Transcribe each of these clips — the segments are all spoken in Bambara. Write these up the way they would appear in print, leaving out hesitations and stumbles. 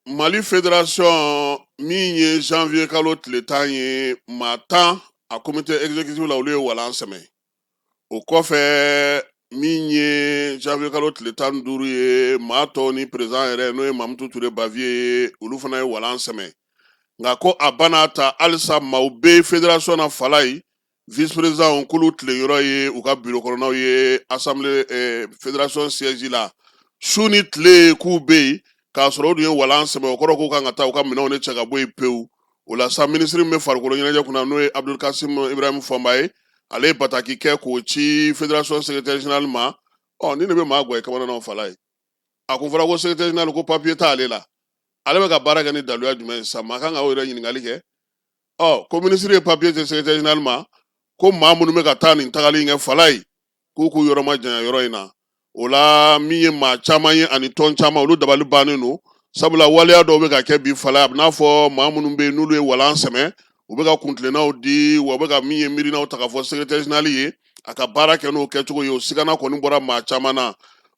Mali Fédération min janvier kalo tile 10 ye maa 10 a comité exécutif la olu ye walan sɛmɛ. O kɔfɛ min ye janvier kalo tile 15 ye maa tɔw ni président yɛrɛ n'o ye Mamutu Ture Bavier ye olu fana ye walan sɛmɛ. Nka ko a banna ta halisa maaw bɛ fédération na Falaye vice président k'olu tileyɔrɔ ye u ka bureau kɔnɔnaw ye assemblée fédération siège la su ni tile k'u bɛ yen k'a sɔrɔ o dun ye walan sɛmɛ o kɔrɔ k'u kan ka taa u ka minɛnw de cɛ ka bɔ yen pewu. O la sa ministre min bɛ farikolo ɲɛnajɛ kunna n'o ye Abdul Kasim Ibrahim Fɔnba ye ale ye bataki kɛ k'o ci fédération secrétaire général ma. Ni ne bɛ maa gɔ ye kamanagan Falaye a kun fɔra ko secrétaire général ko papier t'ale la. Ale bɛ ka baara kɛ ni daluya jumɛn ye sisan maa kan ka o yɛrɛ ɲininkali kɛ. Ko ministre ye papier di secrétaire général ma ko maa minnu bɛ ka taa nin tagali in kɛ Falaye k'u k'u yɔrɔ ma janya yɔrɔ in na. O la min ye maa caman ye ani tɔn caman olu dabali bannen don sabula waleya dɔw bɛ ka kɛ bi Falaye a bɛ n'a fɔ maa minnu bɛ yen n'olu ye walan sɛmɛ u bɛ ka kuntilennaw di wa u bɛ ka min ye miirinaw ta k'a fɔ secrétaire général ye a ka baara kɛ n'o kɛcogo ye o sigana kɔni bɔra maa caman na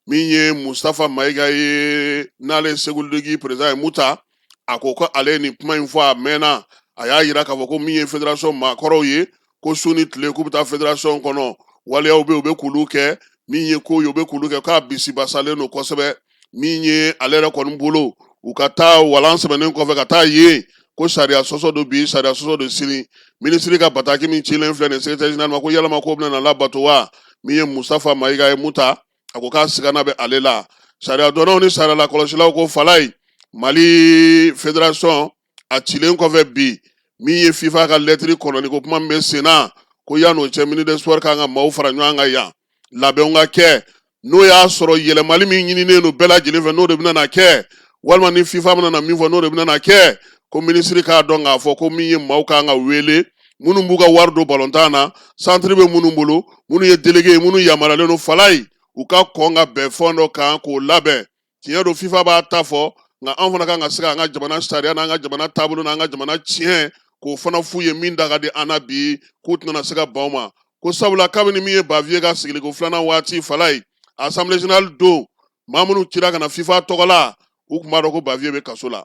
min ye Mustafa Mayiga ye n'ale ye Seguridegi président ye Muta a ko ko ale nin kuma in fɔ a mɛnna a y'a yira k'a fɔ ko min ye fédération maakɔrɔw ye ko su ni tile k'u bɛ taa fédération kɔnɔ waleyaw bɛ yen u bɛ k'olu kɛ min ye ko ye u bɛ k'olu kɛ k'a bisibasalen don kosɛbɛ min ye ale yɛrɛ kɔni bolo u ka taa walan sɛmɛnen kɔfɛ ka taa yen ko sariya sɔsɔ don bi sariya sɔsɔ don sini minisiri ka bataki min cilen filɛ nin secrétaire général ma ko yalama ko bɛna labato wa min ye Mustafa Mayiga ye Muta a ko k'a sigana bɛ ale la sariya dɔnnaw ni sariya lakɔlɔsilaw ko Falaye Mali fédération a cilen kɔfɛ bi min ye FIFA ka lɛtiri kɔnɔni ko kuma min bɛ sen na ko yan'o cɛ ministre des sports kan ka maaw fara ɲɔgɔn kan yan labɛnw ka kɛ n'o y'a sɔrɔ yɛlɛmali min ɲininen don bɛɛ lajɛlen fɛ n'o de bɛna na kɛ walima ni FIFA bɛna na min fɔ n'o de bɛna na kɛ ko minisiri k'a dɔn k'a fɔ ko min ye maaw kan ka wele minnu b'u ka wari don balontan na centre bɛ minnu bolo minnu ye délégué ye minnu yamaruyalen don Falaye u ka kɔn ka bɛn fɛn dɔ kan k'o labɛn tiɲɛ don FIFA b'a ta fɔ nka anw fana kan ka se k'an ka jamana sariya n'an ka jamana taabolo n'an ka jamana tiɲɛ k'o fana f'u ye min da ka di an na bi k'u tɛna se ka ban o ma ko sabula kabini min ye Bavier ka sigiliko filanan waati Falaye assemblée générale don maa minnu cira ka na FIFA tɔgɔ la u tun b'a dɔn ko Bavier bɛ kaso la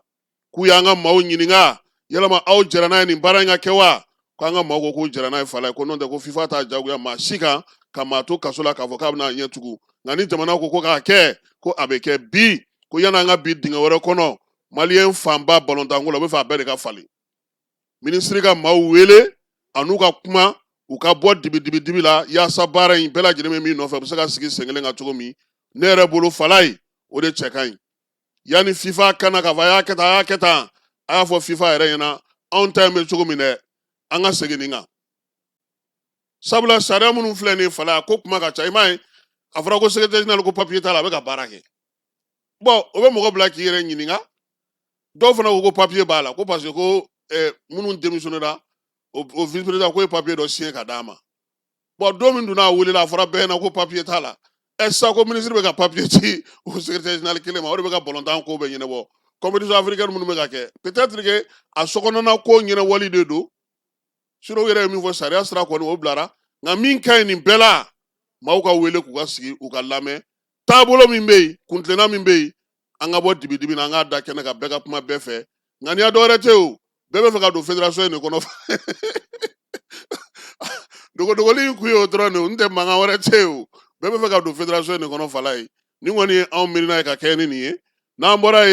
k'u y'an ka maaw ɲininka yalama aw jɛra n'a ye nin baara in ka kɛ wa k'an ka maaw ko k'u jɛra n'a ye Falaye ko n'o tɛ ko FIFA t'a jagoya maa si kan ka maa to kaso la k'a fɔ k'a bɛna ɲɛ tugun nka ni jamana ko k'a kɛ ko a bɛ kɛ bi ko yan'an ka bi dingɛ wɛrɛ kɔnɔ maliyɛn fanba balontanko la u bɛ fɛ a bɛɛ de ka falen minisiri ka maaw wele an'u ka kuma u ka bɔ dibi la yaasa baara in bɛɛ lajɛlen bɛ min nɔfɛ u bɛ se ka sigi sen kelen kan cogo min ne yɛrɛ bolo Falaye o de cɛ ka ɲi yanni FIFA kana k'a fɔ a y'a kɛ tan a y'a fɔ FIFA yɛrɛ ɲɛna anw ta in bɛ cogo min dɛ an ka segin nin kan sabula sariya minnu filɛ nin ye Falaye ko kuma ka ca i m'a ye a fɔra ko secrétaire général ko papier t'a la a bɛ ka baara kɛ o bɛ mɔgɔ bila k'i yɛrɛ ɲininka dɔw fana ko papier b'a la ko parce que ko minnu démissionnera o vice président ko ye papier dɔ signé ka d'a ma don min donna a welela a fɔra bɛɛ ɲɛna ko papier t'a la sisan ko ministre bɛ ka papier ci o secrétaire général kelen ma o de bɛ ka balontan ko bɛɛ ɲɛnabɔ compétition africaine minnu bɛ ka kɛ peut-être que a sokɔnɔna ko ɲɛnawali de don sinon u yɛrɛ ye min fɔ sariya sira kɔni o bilara nka min ka ɲi nin bɛɛ la maaw ka wele k'u ka sigi u ka lamɛn taabolo min bɛ yen kuntilenna min bɛ yen an ka bɔ dibi na an k'a da kɛnɛ kan bɛɛ ka kuma bɛɛ fɛ nka n'i y'a dɔwɛrɛ tɛ o bɛɛ bɛ fɛ ka don fédération in de kɔnɔ dogodogoli in kun ye o dɔrɔn de o n tɛ mankan wɛrɛ tɛ yen o bɛɛ bɛ fɛ ka don fédération in de kɔnɔ Falaye nin kɔni ye anw miirina ye ka kɛ ni nin ye n'an bɔra yen